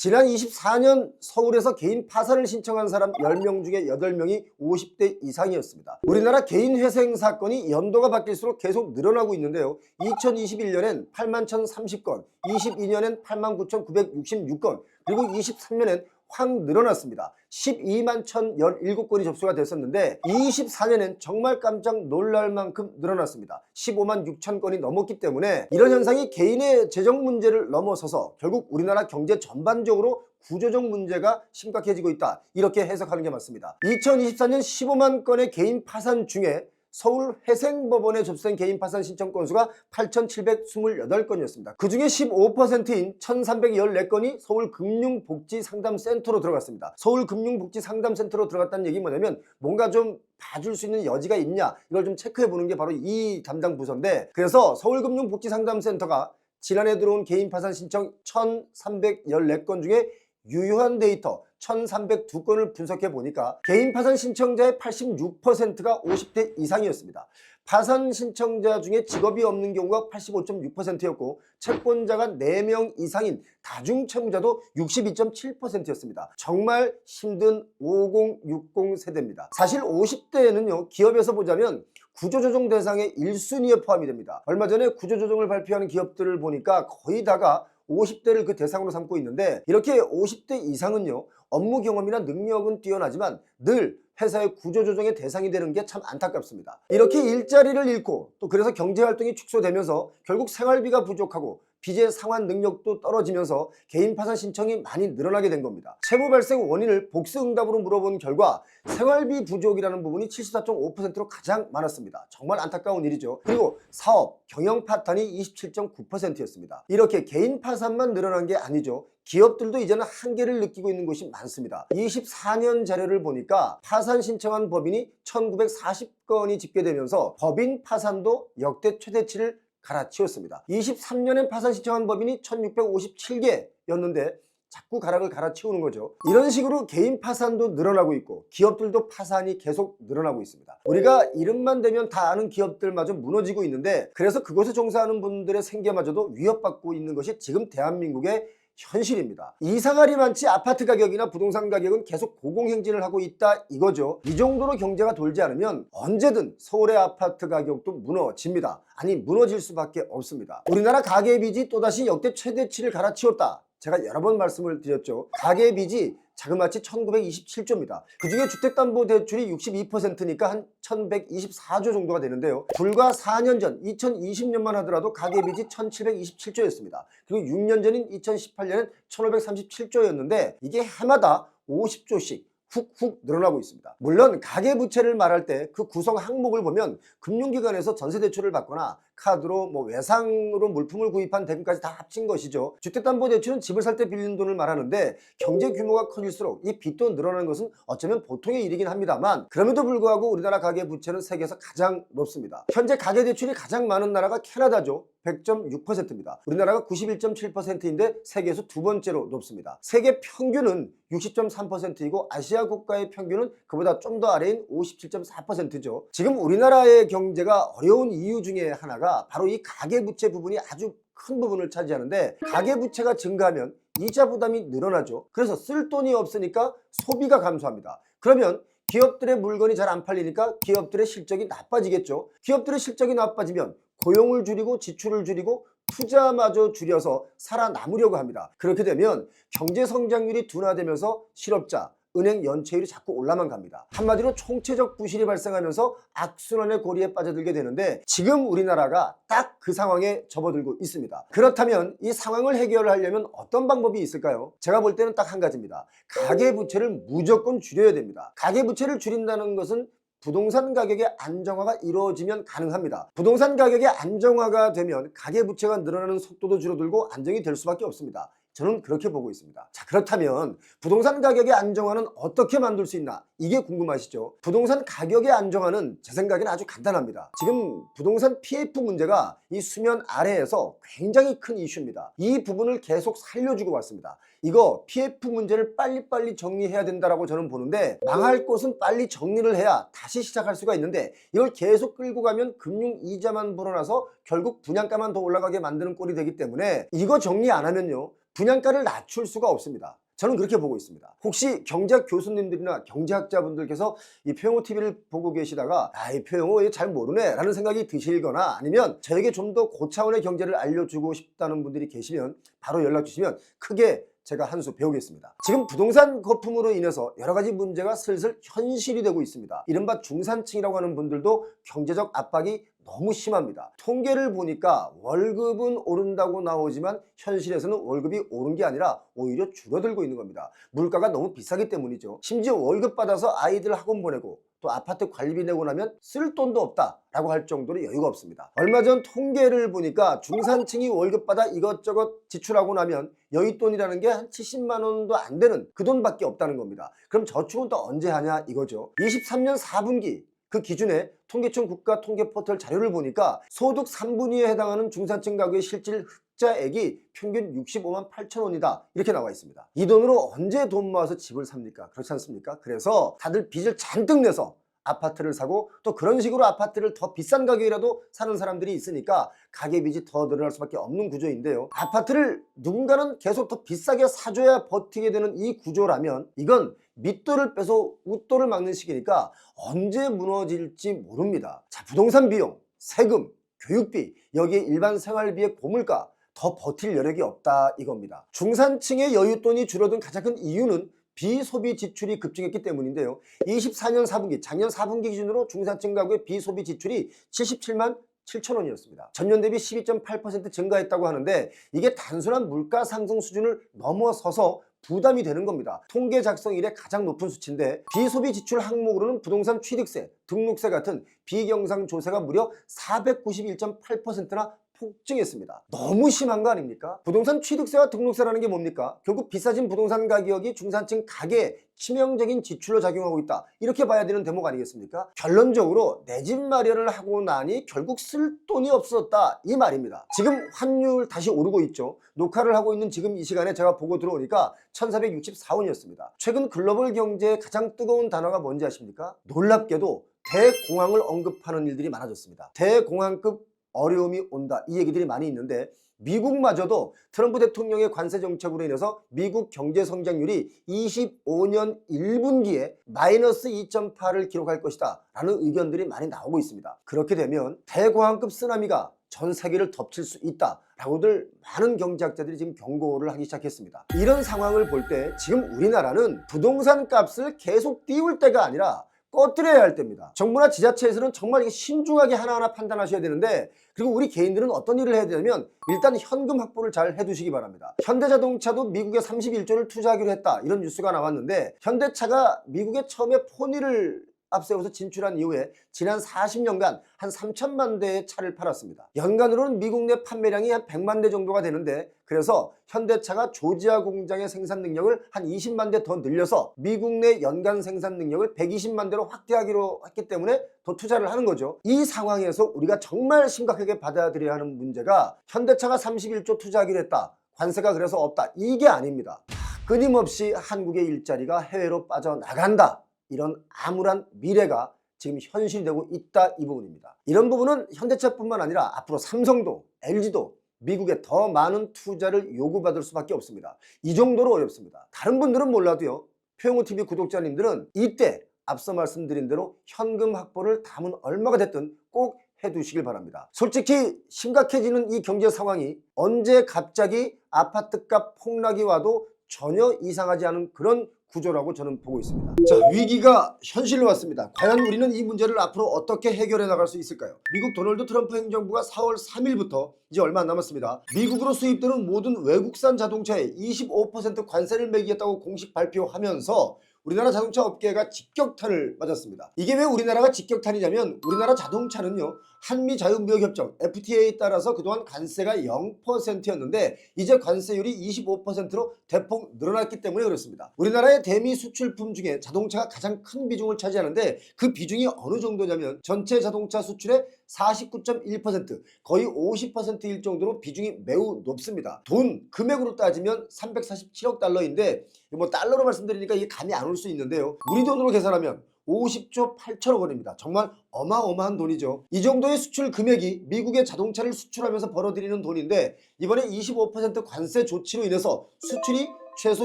지난 24년 서울에서 개인 파산을 신청한 사람 10명 중에 8명이 50대 이상이었습니다. 우리나라 개인 회생 사건이 연도가 바뀔수록 계속 늘어나고 있는데요. 2021년엔 81,030건, 22년엔 89,966건, 그리고 23년엔 확 늘어났습니다. 12만 1,017건이 접수가 됐었는데 24년엔 정말 깜짝 놀랄 만큼 늘어났습니다. 15만 6천 건이 넘었기 때문에 이런 현상이 개인의 재정 문제를 넘어서서 결국 우리나라 경제 전반적으로 구조적 문제가 심각해지고 있다, 이렇게 해석하는 게 맞습니다. 2024년 15만 건의 개인 파산 중에 서울 회생법원에 접수된 개인 파산 신청 건수가 8,728건이었습니다. 그 중에 15%인 1,314건이 서울금융복지상담센터로 들어갔습니다. 서울금융복지상담센터로 들어갔다는 얘기 뭐냐면 뭔가 좀 봐줄 수 있는 여지가 있냐, 이걸 좀 체크해 보는 게 바로 이 담당 부서인데, 그래서 서울금융복지상담센터가 지난해 들어온 개인 파산 신청 1,314건 중에 유효한 데이터 1,302건을 분석해 보니까 개인 파산 신청자의 86%가 50대 이상이었습니다. 파산 신청자 중에 직업이 없는 경우가 85.6%였고 채권자가 4명 이상인 다중채무자도 62.7%였습니다. 정말 힘든 50, 60 세대입니다. 사실 50대에는요, 기업에서 보자면 구조조정 대상의 1순위에 포함이 됩니다. 얼마 전에 구조조정을 발표하는 기업들을 보니까 거의 다가 50대를 그 대상으로 삼고 있는데, 이렇게 50대 이상은요, 업무 경험이나 능력은 뛰어나지만 늘 회사의 구조조정의 대상이 되는 게 참 안타깝습니다. 이렇게 일자리를 잃고 또 그래서 경제활동이 축소되면서 결국 생활비가 부족하고 빚의 상환 능력도 떨어지면서 개인 파산 신청이 많이 늘어나게 된 겁니다. 채무 발생 원인을 복수응답으로 물어본 결과 생활비 부족이라는 부분이 74.5%로 가장 많았습니다. 정말 안타까운 일이죠. 그리고 사업, 경영 파탄이 27.9%였습니다. 이렇게 개인 파산만 늘어난 게 아니죠. 기업들도 이제는 한계를 느끼고 있는 곳이 많습니다. 24년 자료를 보니까 파산 신청한 법인이 1940건이 집계되면서 법인 파산도 역대 최대치를 갈아치웠습니다. 23년엔 파산 신청한 법인이 1657개였는데 자꾸 가락을 갈아치우는 거죠. 이런 식으로 개인 파산도 늘어나고 있고 기업들도 파산이 계속 늘어나고 있습니다. 우리가 이름만 대면 다 아는 기업들마저 무너지고 있는데, 그래서 그곳에 종사하는 분들의 생계마저도 위협받고 있는 것이 지금 대한민국의 현실입니다. 이상할이 많지 아파트 가격이나 부동산 가격은 계속 고공행진을 하고 있다, 이거죠. 이 정도로 경제가 돌지 않으면 언제든 서울의 아파트 가격도 무너집니다. 아니, 무너질 수밖에 없습니다. 우리나라 가계빚이 또다시 역대 최대치를 갈아치웠다. 제가 여러 번 말씀을 드렸죠. 가계빚이 자그마치 1927조입니다. 그중에 주택담보대출이 62%니까 한 1124조 정도가 되는데요. 불과 4년 전 2020년만 하더라도 가계빚이 1727조였습니다. 그리고 6년 전인 2018년엔 1537조였는데 이게 해마다 50조씩 훅훅 늘어나고 있습니다. 물론 가계부채를 말할 때 그 구성 항목을 보면 금융기관에서 전세대출을 받거나 카드로 외상으로 물품을 구입한 대금까지 다 합친 것이죠. 주택담보대출은 집을 살 때 빌린 돈을 말하는데 경제 규모가 커질수록 이 빚도 늘어나는 것은 어쩌면 보통의 일이긴 합니다만, 그럼에도 불구하고 우리나라 가계부채는 세계에서 가장 높습니다. 현재 가계대출이 가장 많은 나라가 캐나다죠. 100.6%입니다. 우리나라가 91.7%인데 세계에서 두 번째로 높습니다. 세계 평균은 60.3%이고 아시아 국가의 평균은 그보다 좀 더 아래인 57.4%죠. 지금 우리나라의 경제가 어려운 이유 중에 하나가 바로 이 가계부채 부분이 아주 큰 부분을 차지하는데, 가계부채가 증가하면 이자 부담이 늘어나죠. 그래서 쓸 돈이 없으니까 소비가 감소합니다. 그러면 기업들의 물건이 잘 안 팔리니까 기업들의 실적이 나빠지겠죠. 기업들의 실적이 나빠지면 고용을 줄이고 지출을 줄이고 투자마저 줄여서 살아남으려고 합니다. 그렇게 되면 경제 성장률이 둔화되면서 실업자, 은행 연체율이 자꾸 올라만 갑니다. 한마디로 총체적 부실이 발생하면서 악순환의 고리에 빠져들게 되는데, 지금 우리나라가 딱 그 상황에 접어들고 있습니다. 그렇다면 이 상황을 해결하려면 어떤 방법이 있을까요? 제가 볼 때는 딱 한 가지입니다. 가계부채를 무조건 줄여야 됩니다. 가계부채를 줄인다는 것은 부동산 가격의 안정화가 이루어지면 가능합니다. 부동산 가격의 안정화가 되면 가계부채가 늘어나는 속도도 줄어들고 안정이 될 수밖에 없습니다. 저는 그렇게 보고 있습니다. 자, 그렇다면 부동산 가격의 안정화는 어떻게 만들 수 있나? 이게 궁금하시죠? 부동산 가격의 안정화는 제 생각에는 아주 간단합니다. 지금 부동산 PF 문제가 이 수면 아래에서 굉장히 큰 이슈입니다. 이 부분을 계속 살려주고 왔습니다. 이거 PF 문제를 빨리빨리 정리해야 된다고 저는 보는데, 망할 곳은 빨리 정리를 해야 다시 시작할 수가 있는데 이걸 계속 끌고 가면 금융 이자만 불어나서 결국 분양가만 더 올라가게 만드는 꼴이 되기 때문에 이거 정리 안 하면요, 분양가를 낮출 수가 없습니다. 저는 그렇게 보고 있습니다. 혹시 경제학 교수님들이나 경제학자분들께서 이 표영호TV를 보고 계시다가 이 표영호 얘 잘 모르네 라는 생각이 드시거나 아니면 저에게 좀 더 고차원의 경제를 알려주고 싶다는 분들이 계시면 바로 연락 주시면 크게 제가 한 수 배우겠습니다. 지금 부동산 거품으로 인해서 여러 가지 문제가 슬슬 현실이 되고 있습니다. 이른바 중산층이라고 하는 분들도 경제적 압박이 너무 심합니다. 통계를 보니까 월급은 오른다고 나오지만 현실에서는 월급이 오른 게 아니라 오히려 줄어들고 있는 겁니다. 물가가 너무 비싸기 때문이죠. 심지어 월급 받아서 아이들 학원 보내고 또 아파트 관리비 내고 나면 쓸 돈도 없다라고 할 정도로 여유가 없습니다. 얼마 전 통계를 보니까 중산층이 월급 받아 이것저것 지출하고 나면 여윳돈이라는 게 한 70만 원도 안 되는 그 돈밖에 없다는 겁니다. 그럼 저축은 또 언제 하냐 이거죠. 23년 4분기 그 기준에 통계청 국가통계포털 자료를 보니까 소득 3분위에 해당하는 중산층 가구의 실질 흑자액이 평균 65만 8천 원이다 이렇게 나와 있습니다. 이 돈으로 언제 돈 모아서 집을 삽니까? 그렇지 않습니까? 그래서 다들 빚을 잔뜩 내서 아파트를 사고 또 그런 식으로 아파트를 더 비싼 가격이라도 사는 사람들이 있으니까 가계빚이 더 늘어날 수밖에 없는 구조인데요. 아파트를 누군가는 계속 더 비싸게 사줘야 버티게 되는 이 구조라면 이건 밑돌을 빼서 웃돌을 막는 식이니까 언제 무너질지 모릅니다. 자, 부동산 비용, 세금, 교육비, 여기에 일반 생활비의 고물가 더 버틸 여력이 없다 이겁니다. 중산층의 여윳돈이 줄어든 가장 큰 이유는 비소비 지출이 급증했기 때문인데요. 24년 4분기, 작년 4분기 기준으로 중산층 가구의 비소비 지출이 77만 7천 원이었습니다. 전년 대비 12.8% 증가했다고 하는데 이게 단순한 물가 상승 수준을 넘어서서 부담이 되는 겁니다. 통계 작성 이래 가장 높은 수치인데 비소비 지출 항목으로는 부동산 취득세, 등록세 같은 비경상 조세가 무려 491.8%나 폭증했습니다. 너무 심한 거 아닙니까? 부동산 취득세와 등록세라는 게 뭡니까? 결국 비싸진 부동산 가격이 중산층 가계에 치명적인 지출로 작용하고 있다. 이렇게 봐야 되는 대목 아니겠습니까? 결론적으로 내 집 마련을 하고 나니 결국 쓸 돈이 없었다 이 말입니다. 지금 환율 다시 오르고 있죠. 녹화를 하고 있는 지금 이 시간에 제가 보고 들어오니까 1464원이었습니다. 최근 글로벌 경제의 가장 뜨거운 단어가 뭔지 아십니까? 놀랍게도 대공황을 언급하는 일들이 많아졌습니다. 대공황급 어려움이 온다 이 얘기들이 많이 있는데 미국마저도 트럼프 대통령의 관세 정책으로 인해서 미국 경제 성장률이 25년 1분기에 마이너스 2.8을 기록할 것이다 라는 의견들이 많이 나오고 있습니다. 그렇게 되면 대공황급 쓰나미가 전 세계를 덮칠 수 있다 라고들 많은 경제학자들이 지금 경고를 하기 시작했습니다. 이런 상황을 볼 때 지금 우리나라는 부동산 값을 계속 띄울 때가 아니라 꺼뜨려야 할 때입니다. 정부나 지자체에서는 정말 신중하게 하나하나 판단하셔야 되는데 그리고 우리 개인들은 어떤 일을 해야 되냐면 일단 현금 확보를 잘 해두시기 바랍니다. 현대자동차도 미국에 31조를 투자하기로 했다 이런 뉴스가 나왔는데 현대차가 미국에 처음에 포니를 앞세워서 진출한 이후에 지난 40년간 한 3천만 대의 차를 팔았습니다. 연간으로는 미국 내 판매량이 한 100만 대 정도가 되는데 그래서 현대차가 조지아 공장의 생산 능력을 한 20만 대 더 늘려서 미국 내 연간 생산 능력을 120만 대로 확대하기로 했기 때문에 더 투자를 하는 거죠. 이 상황에서 우리가 정말 심각하게 받아들여야 하는 문제가 현대차가 31조 투자하기로 했다. 관세가 그래서 없다. 이게 아닙니다. 끊임없이 한국의 일자리가 해외로 빠져나간다. 이런 암울한 미래가 지금 현실되고 있다 이 부분입니다. 이런 부분은 현대차뿐만 아니라 앞으로 삼성도 LG도 미국에 더 많은 투자를 요구받을 수밖에 없습니다. 이 정도로 어렵습니다. 다른 분들은 몰라도요. 표영호TV 구독자님들은 이때 앞서 말씀드린 대로 현금 확보를 담은 얼마가 됐든 꼭 해두시길 바랍니다. 솔직히 심각해지는 이 경제 상황이 언제 갑자기 아파트값 폭락이 와도 전혀 이상하지 않은 그런 구조라고 저는 보고 있습니다. 자, 위기가 현실로 왔습니다. 과연 우리는 이 문제를 앞으로 어떻게 해결해 나갈 수 있을까요? 미국 도널드 트럼프 행정부가 4월 3일부터 이제 얼마 안 남았습니다. 미국으로 수입되는 모든 외국산 자동차에 25% 관세를 매기겠다고 공식 발표하면서 우리나라 자동차 업계가 직격탄을 맞았습니다. 이게 왜 우리나라가 직격탄이냐면 우리나라 자동차는요 한미 자유무역협정 FTA에 따라서 그동안 관세가 0%였는데 이제 관세율이 25%로 대폭 늘어났기 때문에 그렇습니다. 우리나라의 대미 수출품 중에 자동차가 가장 큰 비중을 차지하는데 그 비중이 어느 정도냐면 전체 자동차 수출의 49.1% 거의 50%일 정도로 비중이 매우 높습니다. 돈 금액으로 따지면 347억 달러인데 뭐 달러로 말씀드리니까 이게 감이 안 올 수 있는데요. 우리 돈으로 계산하면 50조 8천억 원입니다. 정말 어마어마한 돈이죠. 이 정도의 수출 금액이 미국의 자동차를 수출하면서 벌어들이는 돈인데 이번에 25% 관세 조치로 인해서 수출이 최소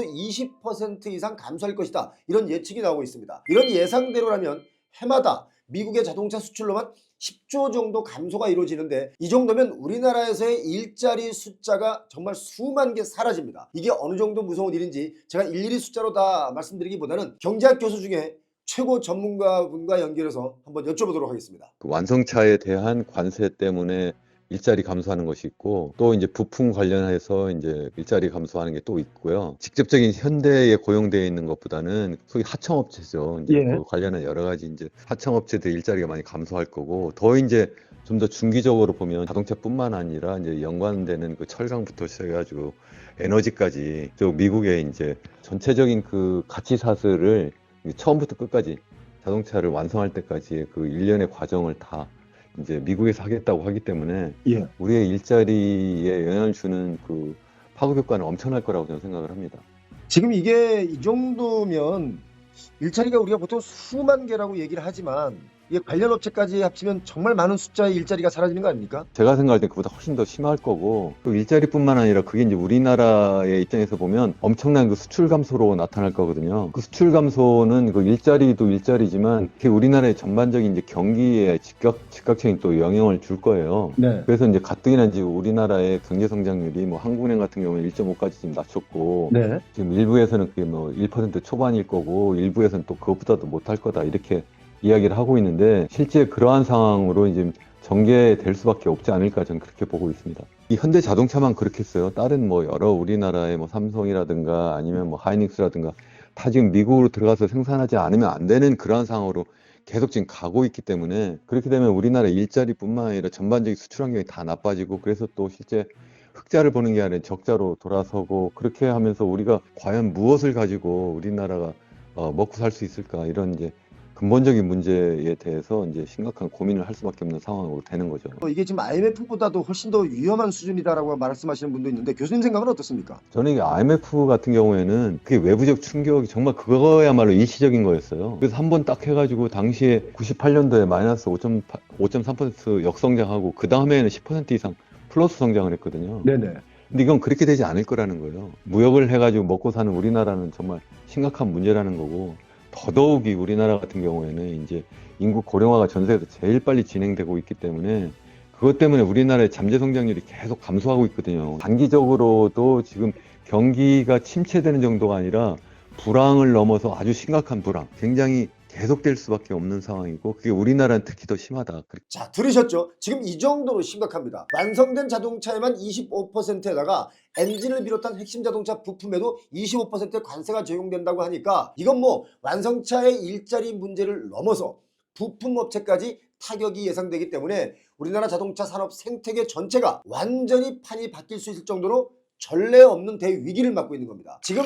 20% 이상 감소할 것이다. 이런 예측이 나오고 있습니다. 이런 예상대로라면 해마다 미국의 자동차 수출로만 10조 정도 감소가 이루어지는데 이 정도면 우리나라에서의 일자리 숫자가 정말 수만 개 사라집니다. 이게 어느 정도 무서운 일인지 제가 일일이 숫자로 다 말씀드리기보다는 경제학 교수 중에 최고 전문가분과 연결해서 한번 여쭤보도록 하겠습니다. 그 완성차에 대한 관세 때문에 일자리 감소하는 것이 있고 또 이제 부품 관련해서 이제 일자리 감소하는 게 또 있고요. 직접적인 현대에 고용되어 있는 것보다는 소위 하청업체죠. 이제 그 관련한 여러 가지 이제 하청업체들 일자리가 많이 감소할 거고 더 이제 좀 더 중기적으로 보면 자동차뿐만 아니라 이제 연관되는 그 철강부터 시작해가지고 에너지까지 저 미국의 이제 전체적인 그 가치 사슬을 처음부터 끝까지 자동차를 완성할 때까지의 그 일련의 과정을 다 이제 미국에서 하겠다고 하기 때문에 우리의 일자리에 영향을 주는 그 파급 효과는 엄청날 거라고 저는 생각을 합니다. 지금 이게 이 정도면 일자리가 우리가 보통 수만 개라고 얘기를 하지만 이게 관련 업체까지 합치면 정말 많은 숫자의 일자리가 사라지는 거 아닙니까? 제가 생각할 때 그보다 훨씬 더 심할 거고 또 일자리뿐만 아니라 그게 이제 우리나라의 입장에서 보면 엄청난 그 수출 감소로 나타날 거거든요. 그 수출 감소는 그 일자리도 일자리지만 그게 우리나라의 전반적인 이제 경기에 즉각적인 또 영향을 줄 거예요. 그래서 이제 가뜩이나 이제 우리나라의 경제 성장률이 뭐 한국은행 같은 경우는 1.5까지 지금 낮췄고 지금 일부에서는 그게 뭐 1% 초반일 거고 일부에서는 또 그것보다도 못할 거다 이렇게 이야기를 하고 있는데 실제 그러한 상황으로 이제 전개될 수밖에 없지 않을까 저는 그렇게 보고 있습니다. 이 현대 자동차만 그렇겠어요. 다른 뭐 여러 우리나라의 뭐 삼성이라든가 아니면 뭐 하이닉스라든가 다 지금 미국으로 들어가서 생산하지 않으면 안 되는 그러한 상황으로 계속 지금 가고 있기 때문에 그렇게 되면 우리나라 일자리뿐만 아니라 전반적인 수출 환경이 다 나빠지고 그래서 또 실제 흑자를 보는 게 아니라 적자로 돌아서고 그렇게 하면서 우리가 과연 무엇을 가지고 우리나라가 먹고 살 수 있을까 이런 이제 근본적인 문제에 대해서 이제 심각한 고민을 할 수밖에 없는 상황으로 되는 거죠. 이게 지금 IMF보다도 훨씬 더 위험한 수준이다라고 말씀하시는 분도 있는데 교수님 생각은 어떻습니까? 저는 이게 IMF 같은 경우에는 그게 외부적 충격이 정말 그거야말로 일시적인 거였어요. 그래서 한 번 딱 해가지고 당시에 98년도에 마이너스 5.3% 역성장하고 그 다음에는 10% 이상 플러스 성장을 했거든요. 근데 이건 그렇게 되지 않을 거라는 거예요. 무역을 해가지고 먹고 사는 우리나라는 정말 심각한 문제라는 거고 더더욱이 우리나라 같은 경우에는 이제 인구 고령화가 전 세계에서 제일 빨리 진행되고 있기 때문에 그것 때문에 우리나라의 잠재 성장률이 계속 감소하고 있거든요. 단기적으로도 지금 경기가 침체되는 정도가 아니라 불황을 넘어서 아주 심각한 불황, 굉장히 계속될 수밖에 없는 상황이고 그게 우리나라는 특히 더 심하다. 자, 들으셨죠? 지금 이 정도로 심각합니다. 완성된 자동차에만 25%에다가 엔진을 비롯한 핵심 자동차 부품에도 25%의 관세가 적용된다고 하니까 이건 뭐 완성차의 일자리 문제를 넘어서 부품업체까지 타격이 예상되기 때문에 우리나라 자동차 산업 생태계 전체가 완전히 판이 바뀔 수 있을 정도로 전례 없는 대위기를 맞고 있는 겁니다. 지금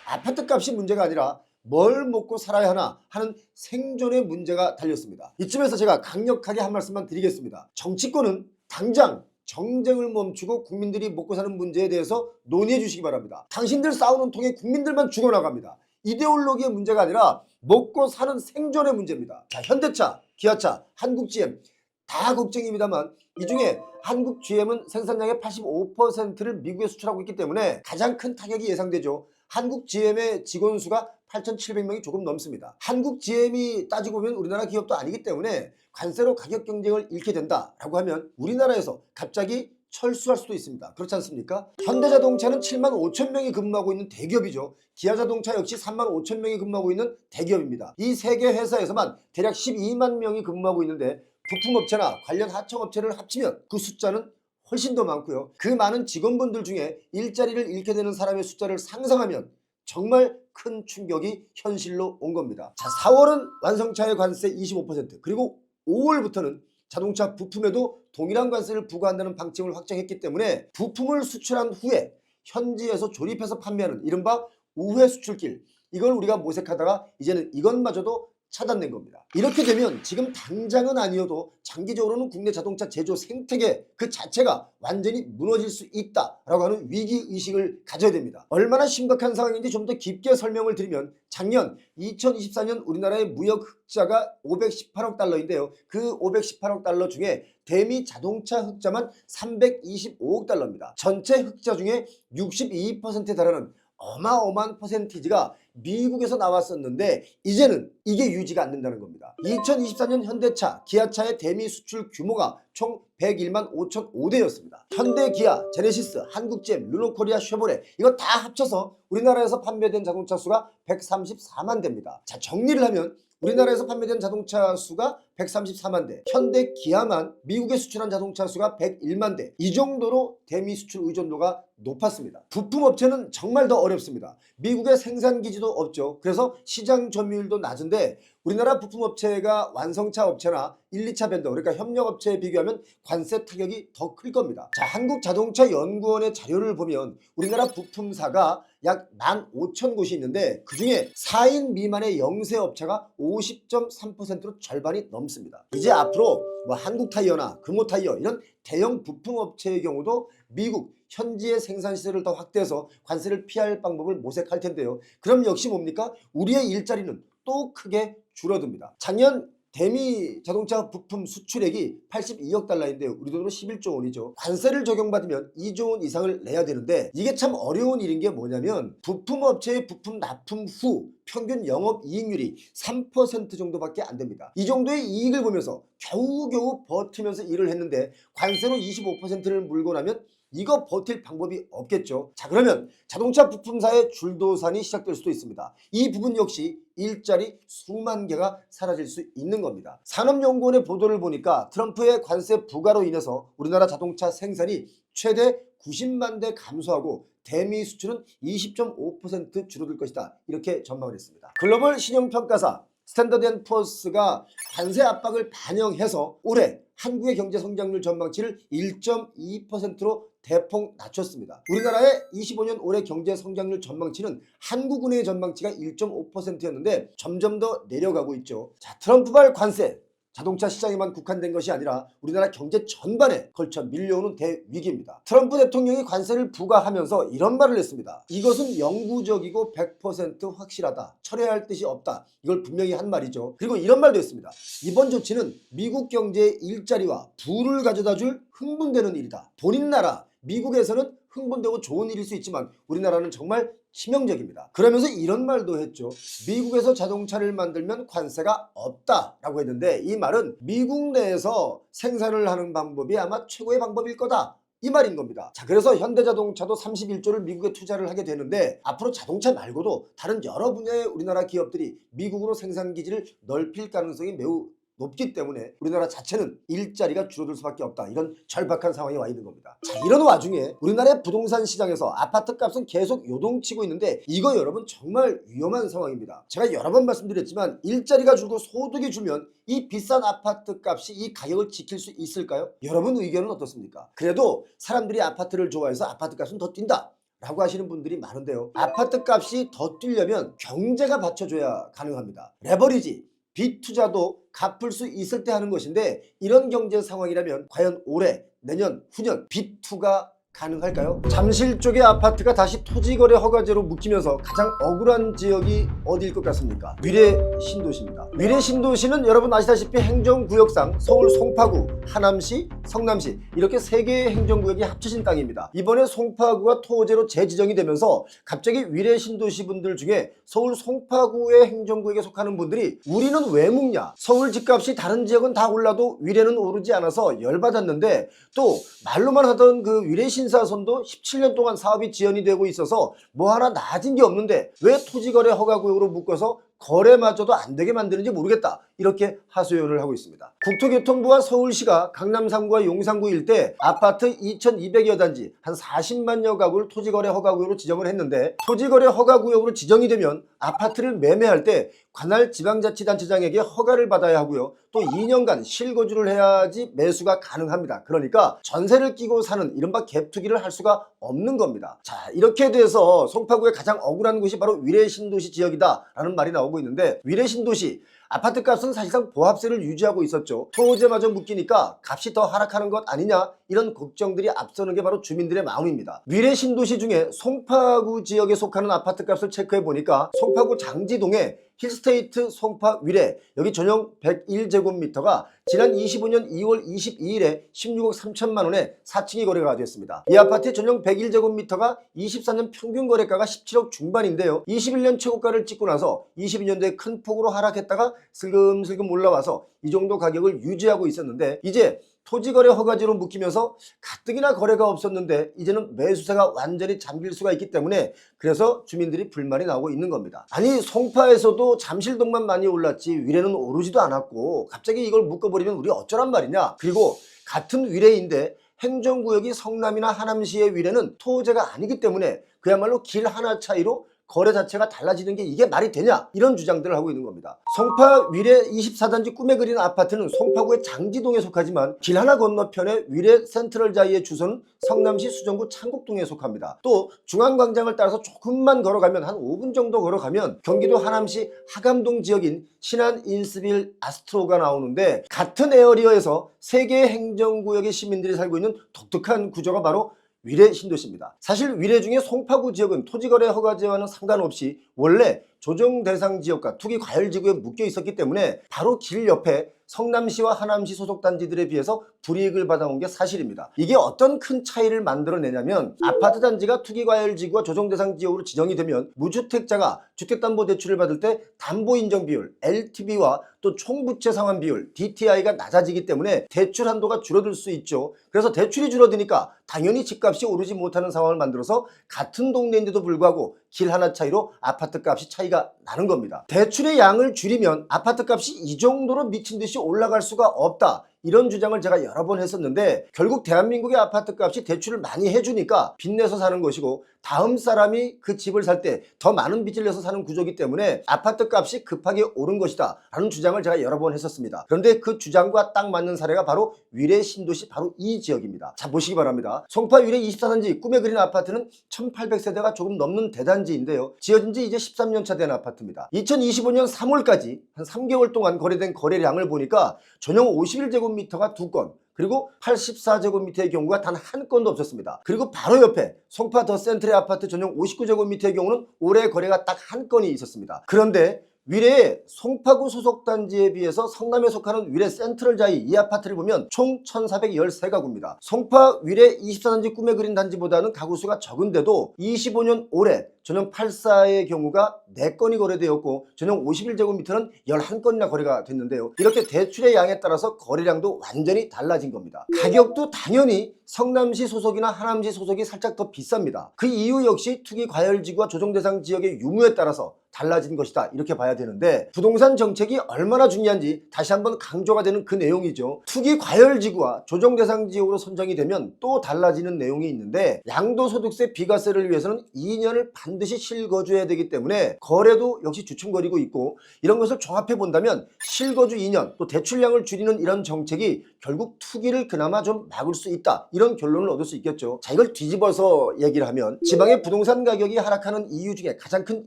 아파트 값이 문제가 아니라 뭘 먹고 살아야 하나 하는 생존의 문제가 달렸습니다. 이쯤에서 제가 강력하게 한 말씀만 드리겠습니다. 정치권은 당장 정쟁을 멈추고 국민들이 먹고 사는 문제에 대해서 논의해 주시기 바랍니다. 당신들 싸우는 통에 국민들만 죽어나갑니다. 이데올로기의 문제가 아니라 먹고 사는 생존의 문제입니다. 자, 현대차, 기아차, 한국-GM 다 걱정입니다만 이 중에 한국-GM은 생산량의 85%를 미국에 수출하고 있기 때문에 가장 큰 타격이 예상되죠. 한국-GM의 직원 수가 8,700명이 조금 넘습니다. 한국-GM이 따지고 보면 우리나라 기업도 아니기 때문에 관세로 가격 경쟁을 잃게 된다라고 하면 우리나라에서 갑자기 철수할 수도 있습니다. 그렇지 않습니까? 현대자동차는 7만 5천 명이 근무하고 있는 대기업이죠. 기아자동차 역시 3만 5천 명이 근무하고 있는 대기업입니다. 이 세 개 회사에서만 대략 12만 명이 근무하고 있는데 부품업체나 관련 하청업체를 합치면 그 숫자는 훨씬 더 많고요. 그 많은 직원분들 중에 일자리를 잃게 되는 사람의 숫자를 상상하면 정말 큰 충격이 현실로 온 겁니다. 자, 4월은 완성차의 관세 25% 그리고 5월부터는 자동차 부품에도 동일한 관세를 부과한다는 방침을 확정했기 때문에 부품을 수출한 후에 현지에서 조립해서 판매하는 이른바 우회 수출길 이걸 우리가 모색하다가 이제는 이것마저도 차단된 겁니다. 이렇게 되면 지금 당장은 아니어도 장기적으로는 국내 자동차 제조 생태계 그 자체가 완전히 무너질 수 있다라고 하는 위기의식을 가져야 됩니다. 얼마나 심각한 상황인지 좀 더 깊게 설명을 드리면 작년 2024년 우리나라의 무역 흑자가 518억 달러인데요. 그 518억 달러 중에 대미 자동차 흑자만 325억 달러입니다. 전체 흑자 중에 62%에 달하는 어마어마한 퍼센티지가 미국에서 나왔었는데 이제는 이게 유지가 안 된다는 겁니다. 2024년 현대차, 기아차의 대미 수출 규모가 총 101만 5,005대였습니다. 현대, 기아, 제네시스, 한국GM, 르노코리아, 쉐보레 이거 다 합쳐서 우리나라에서 판매된 자동차 수가 134만 대입니다. 자, 정리를 하면 우리나라에서 판매된 자동차 수가 134만 대, 현대, 기아만 미국에 수출한 자동차 수가 101만 대. 이 정도로 대미 수출 의존도가 높았습니다. 부품업체는 정말 더 어렵습니다. 미국에 생산기지도 없죠. 그래서 시장 점유율도 낮은데 우리나라 부품업체가 완성차 업체나 1, 2차 벤더 그러니까 협력업체에 비교하면 관세 타격이 더 클 겁니다. 자, 한국자동차연구원의 자료를 보면 우리나라 부품사가 약 15,000곳이 있는데 그중에 4인 미만의 영세업체가 50.3%로 절반이 넘습니다. 이제 앞으로 뭐 한국타이어나 금호타이어 이런 대형 부품업체의 경우도 미국 현지의 생산시설을 더 확대해서 관세를 피할 방법을 모색할 텐데요. 그럼 역시 뭡니까? 우리의 일자리는 또 크게 줄어듭니다. 작년 대미 자동차 부품 수출액이 82억 달러인데요. 우리 돈으로 11조 원이죠. 관세를 적용받으면 2조 원 이상을 내야 되는데 이게 참 어려운 일인 게 뭐냐면 부품업체의 부품 납품 후 평균 영업이익률이 3% 정도밖에 안 됩니다. 이 정도의 이익을 보면서 겨우겨우 버티면서 일을 했는데 관세로 25%를 물고 나면 이거 버틸 방법이 없겠죠. 자, 그러면 자동차 부품사의 줄도산이 시작될 수도 있습니다. 이 부분 역시 일자리 수만 개가 사라질 수 있는 겁니다. 산업연구원의 보도를 보니까 트럼프의 관세 부과로 인해서 우리나라 자동차 생산이 최대 90만 대 감소하고 대미 수출은 20.5% 줄어들 것이다. 이렇게 전망을 했습니다. 글로벌 신용평가사 스탠더드앤푸어스가 관세 압박을 반영해서 올해 한국의 경제 성장률 전망치를 1.2%로 대폭 낮췄습니다. 우리나라의 25년 올해 경제 성장률 전망치는 한국은행의 전망치가 1.5%였는데 점점 더 내려가고 있죠. 자, 트럼프발 관세 자동차 시장에만 국한된 것이 아니라 우리나라 경제 전반에 걸쳐 밀려오는 대위기입니다. 트럼프 대통령이 관세를 부과하면서 이런 말을 했습니다. 이것은 영구적이고 100% 확실하다. 철회할 뜻이 없다. 이걸 분명히 한 말이죠. 그리고 이런 말도 했습니다. 이번 조치는 미국 경제의 일자리와 부를 가져다 줄 흥분되는 일이다. 본인 나라 미국에서는 흥분되고 좋은 일일 수 있지만 우리나라는 정말 치명적입니다. 그러면서 이런 말도 했죠. 미국에서 자동차를 만들면 관세가 없다라고 했는데 이 말은 미국 내에서 생산을 하는 방법이 아마 최고의 방법일 거다. 이 말인 겁니다. 자, 그래서 현대자동차도 31조를 미국에 투자를 하게 되는데 앞으로 자동차 말고도 다른 여러 분야의 우리나라 기업들이 미국으로 생산기지를 넓힐 가능성이 매우 높기 때문에 우리나라 자체는 일자리가 줄어들 수밖에 없다. 이런 절박한 상황에 와 있는 겁니다. 자, 이런 와중에 우리나라의 부동산 시장에서 아파트 값은 계속 요동치고 있는데 이거 여러분 정말 위험한 상황입니다. 제가 여러 번 말씀드렸지만 일자리가 줄고 소득이 줄면 이 비싼 아파트 값이 이 가격을 지킬 수 있을까요? 여러분 의견은 어떻습니까? 그래도 사람들이 아파트를 좋아해서 아파트 값은 더 뛴다 라고 하시는 분들이 많은데요. 아파트 값이 더 뛰려면 경제가 받쳐줘야 가능합니다. 레버리지 빚 투자도 갚을 수 있을 때 하는 것인데 이런 경제 상황이라면 과연 올해, 내년, 후년 빚 투가 가능할까요? 잠실 쪽의 아파트가 다시 토지거래 허가제로 묶이면서 가장 억울한 지역이 어디일 것 같습니까? 위례 신도시입니다. 위례 신도시는 여러분 아시다시피 행정구역상 서울 송파구, 하남시, 성남시 이렇게 3개의 행정구역이 합쳐진 땅입니다. 이번에 송파구가 토지로 재지정이 되면서 갑자기 위례 신도시 분들 중에 서울 송파구의 행정구역에 속하는 분들이 우리는 왜 묶냐? 서울 집값이 다른 지역은 다 올라도 위례는 오르지 않아서 열받았는데 또 말로만 하던 그 위례 신사선도 17년 동안 사업이 지연이 되고 있어서 뭐 하나 나아진 게 없는데 왜 토지거래 허가구역으로 묶어서 거래마저도 안 되게 만드는지 모르겠다. 이렇게 하소연을 하고 있습니다. 국토교통부와 서울시가 강남 3구와 용산구 일대 아파트 2200여 단지 한 40만여 가구를 토지거래 허가구역으로 지정을 했는데 토지거래 허가구역으로 지정이 되면 아파트를 매매할 때 관할 지방자치단체장에게 허가를 받아야 하고요. 또 2년간 실거주를 해야지 매수가 가능합니다. 그러니까 전세를 끼고 사는 이른바 갭투기를 할 수가 없는 겁니다. 자, 이렇게 돼서 송파구의 가장 억울한 곳이 바로 위례신도시 지역이다 라는 말이 나오고 있는데 위례신도시 아파트 값은 사실상 보합세를 유지하고 있었죠. 토지마저 묶이니까 값이 더 하락하는 것 아니냐, 이런 걱정들이 앞서는 게 바로 주민들의 마음입니다. 위례 신도시 중에 송파구 지역에 속하는 아파트 값을 체크해 보니까 송파구 장지동에 힐스테이트 송파 위례, 여기 전용 101제곱미터가 지난 25년 2월 22일에 16억 3천만 원에 4층이 거래가 됐습니다. 이 아파트의 전용 101제곱미터가 24년 평균 거래가가 17억 중반인데요. 21년 최고가를 찍고 나서 22년도에 큰 폭으로 하락했다가 슬금슬금 올라와서 이 정도 가격을 유지하고 있었는데, 이제 토지거래 허가제로 묶이면서 가뜩이나 거래가 없었는데 이제는 매수세가 완전히 잠길 수가 있기 때문에, 그래서 주민들이 불만이 나오고 있는 겁니다. 아니, 송파에서도 잠실동만 많이 올랐지 위례는 오르지도 않았고 갑자기 이걸 묶어버리면 우리 어쩌란 말이냐. 그리고 같은 위례인데 행정구역이 성남이나 하남시의 위례는 토지가 아니기 때문에 그야말로 길 하나 차이로 거래 자체가 달라지는 게 이게 말이 되냐, 이런 주장들을 하고 있는 겁니다. 송파 위례 24단지 꿈에 그리는 아파트는 송파구의 장지동에 속하지만 길 하나 건너편의 위례 센트럴자이의 주소는 성남시 수정구 창곡동에 속합니다. 또 중앙광장을 따라서 조금만 걸어가면, 한 5분 정도 걸어가면 경기도 하남시 하감동 지역인 신안 인스빌 아스트로가 나오는데, 같은 에어리어에서 3개의 행정구역의 시민들이 살고 있는 독특한 구조가 바로 위례 신도시입니다. 사실 위례 중에 송파구 지역은 토지거래 허가제와는 상관없이 원래 조정 대상 지역과 투기 과열 지구에 묶여 있었기 때문에 바로 길 옆에 성남시와 하남시 소속 단지들에 비해서 불이익을 받아온 게 사실입니다. 이게 어떤 큰 차이를 만들어내냐면, 아파트 단지가 투기 과열 지구와 조정 대상 지역으로 지정이 되면 무주택자가 주택담보대출을 받을 때 담보 인정 비율 LTV와 또 총부채 상환 비율 DTI가 낮아지기 때문에 대출 한도가 줄어들 수 있죠. 그래서 대출이 줄어드니까 당연히 집값이 오르지 못하는 상황을 만들어서 같은 동네인데도 불구하고 길 하나 차이로 아파트 값이 차이가 나는 겁니다. 대출의 양을 줄이면 아파트 값이 이 정도로 미친 듯이 올라갈 수가 없다, 이런 주장을 제가 여러 번 했었는데, 결국 대한민국의 아파트 값이 대출을 많이 해주니까 빚내서 사는 것이고, 다음 사람이 그 집을 살 때 더 많은 빚을 내서 사는 구조이기 때문에 아파트 값이 급하게 오른 것이다 라는 주장을 제가 여러 번 했었습니다. 그런데 그 주장과 딱 맞는 사례가 바로 위례 신도시 바로 이 지역입니다. 자, 보시기 바랍니다. 송파 위례 24단지 꿈에 그린 아파트는 1800세대가 조금 넘는 대단지인데요. 지어진 지 이제 13년 차 된 아파트입니다. 2025년 3월까지 한 3개월 동안 거래된 거래량을 보니까 전용 51제곱미터가 2건, 그리고 84제곱미터의 경우가 단 한 건도 없었습니다. 그리고 바로 옆에 송파 더 센트레 아파트 전용 59제곱미터의 경우는 올해 거래가 딱 한 건이 있었습니다. 그런데 위례의 송파구 소속 단지에 비해서 성남에 속하는 위례 센트럴자이 이 아파트를 보면 총 1413가구입니다. 송파 위례 24단지 꿈에 그린 단지보다는 가구 수가 적은데도 25년 올해 전용 84의 경우가 4건이 거래되었고 전용 51제곱미터는 11건이나 거래가 됐는데요. 이렇게 대출의 양에 따라서 거래량도 완전히 달라진 겁니다. 가격도 당연히 성남시 소속이나 하남시 소속이 살짝 더 비쌉니다. 그 이유 역시 투기 과열지구와 조정대상 지역의 유무에 따라서 달라진 것이다, 이렇게 봐야 되는데, 부동산 정책이 얼마나 중요한지 다시 한번 강조가 되는 그 내용이죠. 투기 과열지구와 조정대상 지역으로 선정이 되면 또 달라지는 내용이 있는데, 양도소득세 비과세를 위해서는 2년을 반드시 실거주해야 되기 때문에 거래도 역시 주춤거리고 있고, 이런 것을 종합해 본다면 실거주 2년 또 대출량을 줄이는 이런 정책이 결국 투기를 그나마 좀 막을 수 있다, 이런 결론을 얻을 수 있겠죠. 자, 이걸 뒤집어서 얘기를 하면 지방의 부동산 가격이 하락하는 이유 중에 가장 큰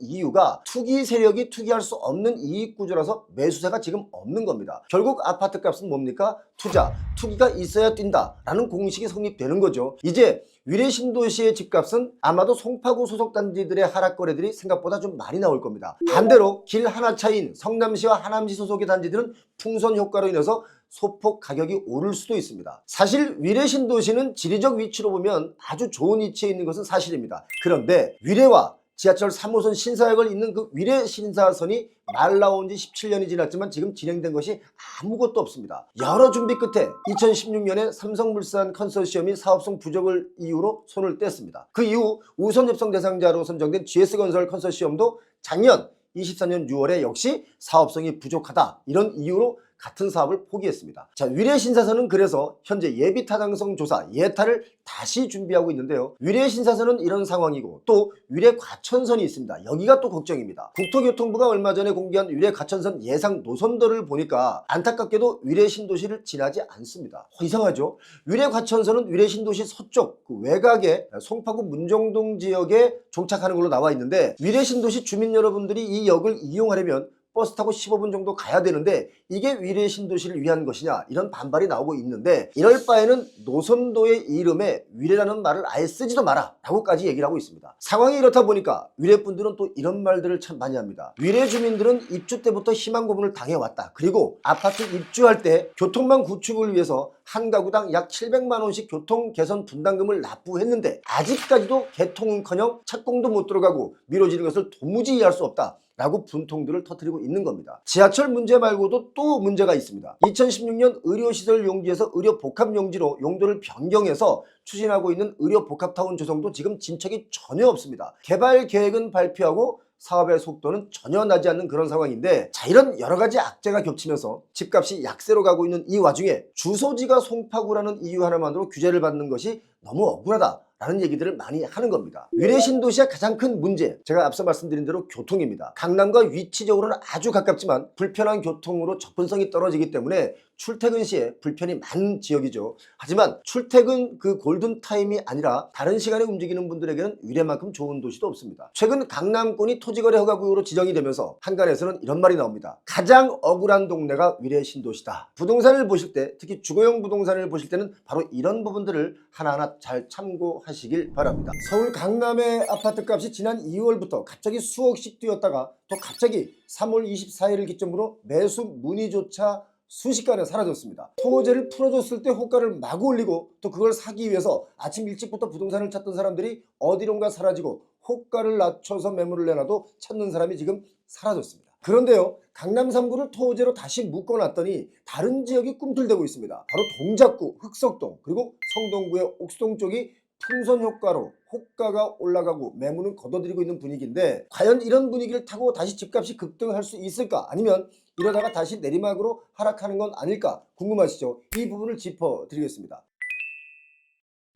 이유가 투기 세력이 투기할 수 없는 이익 구조라서 매수세가 지금 없는 겁니다. 결국 아파트 값은 뭡니까? 투자, 투기가 있어야 뛴다라는 공식이 성립되는 거죠. 이제 위례 신도시의 집값은 아마도 송파구 소속 단지들의 하락 거래들이 생각보다 좀 많이 나올 겁니다. 반대로 길 하나 차이인 성남시와 하남시 소속의 단지들은 풍선 효과로 인해서 소폭 가격이 오를 수도 있습니다. 사실 위례 신도시는 지리적 위치로 보면 아주 좋은 위치에 있는 것은 사실입니다. 그런데 위례와 지하철 3호선 신사역을 잇는 그 위례 신사선이 말 나온 지 17년이 지났지만 지금 진행된 것이 아무것도 없습니다. 여러 준비 끝에 2016년에 삼성물산 컨소시엄이 사업성 부족을 이유로 손을 뗐습니다. 그 이후 우선 협상 대상자로 선정된 GS건설 컨소시엄도 작년 24년 6월에 역시 사업성이 부족하다, 이런 이유로 같은 사업을 포기했습니다. 자, 위례 신사선은 그래서 현재 예비 타당성 조사 예타를 다시 준비하고 있는데요. 위례 신사선은 이런 상황이고, 또 위례 과천선이 있습니다. 여기가 또 걱정입니다. 국토교통부가 얼마 전에 공개한 위례 과천선 예상 노선도를 보니까 안타깝게도 위례 신도시를 지나지 않습니다. 이상하죠? 위례 과천선은 위례 신도시 서쪽 그 외곽에 송파구 문정동 지역에 종착하는 걸로 나와 있는데, 위례 신도시 주민 여러분들이 이 역을 이용하려면 버스 타고 15분 정도 가야 되는데 이게 위례 신도시를 위한 것이냐 이런 반발이 나오고 있는데 이럴 바에는 노선도의 이름에 위례라는 말을 아예 쓰지도 마라 라고까지 얘기를 하고 있습니다. 상황이 이렇다 보니까 위례 분들은 또 이런 말들을 참 많이 합니다. 위례 주민들은 입주 때부터 희망 고문을 당해왔다. 그리고 아파트 입주할 때 교통망 구축을 위해서 한 가구당 약 700만 원씩 교통 개선 분담금을 납부했는데 아직까지도 개통은커녕 착공도 못 들어가고 미뤄지는 것을 도무지 이해할 수 없다 라고 분통들을 터뜨리고 있는 겁니다. 지하철 문제 말고도 또 문제가 있습니다. 2016년 의료시설 용지에서 의료복합용지로 용도를 변경해서 추진하고 있는 의료복합타운 조성도 지금 진척이 전혀 없습니다. 개발 계획은 발표하고 사업의 속도는 전혀 나지 않는 그런 상황인데, 자, 이런 여러 가지 악재가 겹치면서 집값이 약세로 가고 있는 이 와중에 주소지가 송파구라는 이유 하나만으로 규제를 받는 것이 너무 억울하다 라는 얘기들을 많이 하는 겁니다. 위례 신도시의 가장 큰 문제, 제가 앞서 말씀드린 대로 교통입니다. 강남과 위치적으로는 아주 가깝지만 불편한 교통으로 접근성이 떨어지기 때문에 출퇴근 시에 불편이 많은 지역이죠. 하지만 출퇴근 그 골든타임이 아니라 다른 시간에 움직이는 분들에게는 위례만큼 좋은 도시도 없습니다. 최근 강남권이 토지거래 허가구역으로 지정이 되면서 한간에서는 이런 말이 나옵니다. 가장 억울한 동네가 위례 신도시다. 부동산을 보실 때, 특히 주거용 부동산을 보실 때는 바로 이런 부분들을 하나하나 잘 참고하시길 바랍니다. 서울 강남의 아파트 값이 지난 2월부터 갑자기 수억씩 뛰었다가 또 갑자기 3월 24일을 기점으로 매수 문의조차 순식간에 사라졌습니다. 토지를 풀어줬을 때 호가를 막 올리고 또 그걸 사기 위해서 아침 일찍부터 부동산을 찾던 사람들이 어디론가 사라지고 호가를 낮춰서 매물을 내놔도 찾는 사람이 지금 사라졌습니다. 그런데요, 강남 3구를 토지로 다시 묶어놨더니 다른 지역이 꿈틀대고 있습니다. 바로 동작구, 흑석동, 그리고 성동구의 옥수동 쪽이 풍선 효과로 호가가 올라가고 매물은 걷어들이고 있는 분위기인데, 과연 이런 분위기를 타고 다시 집값이 급등할 수 있을까? 아니면 이러다가 다시 내리막으로 하락하는 건 아닐까 궁금하시죠? 이 부분을 짚어드리겠습니다.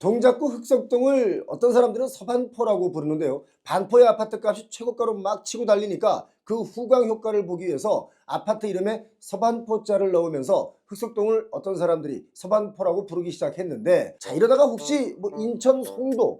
동작구 흑석동을 어떤 사람들은 서반포라고 부르는데요. 반포의 아파트 값이 최고가로 막 치고 달리니까 그 후광 효과를 보기 위해서 아파트 이름에 서반포자를 넣으면서 흑석동을 어떤 사람들이 서반포라고 부르기 시작했는데, 자, 이러다가 혹시 뭐 인천 송도,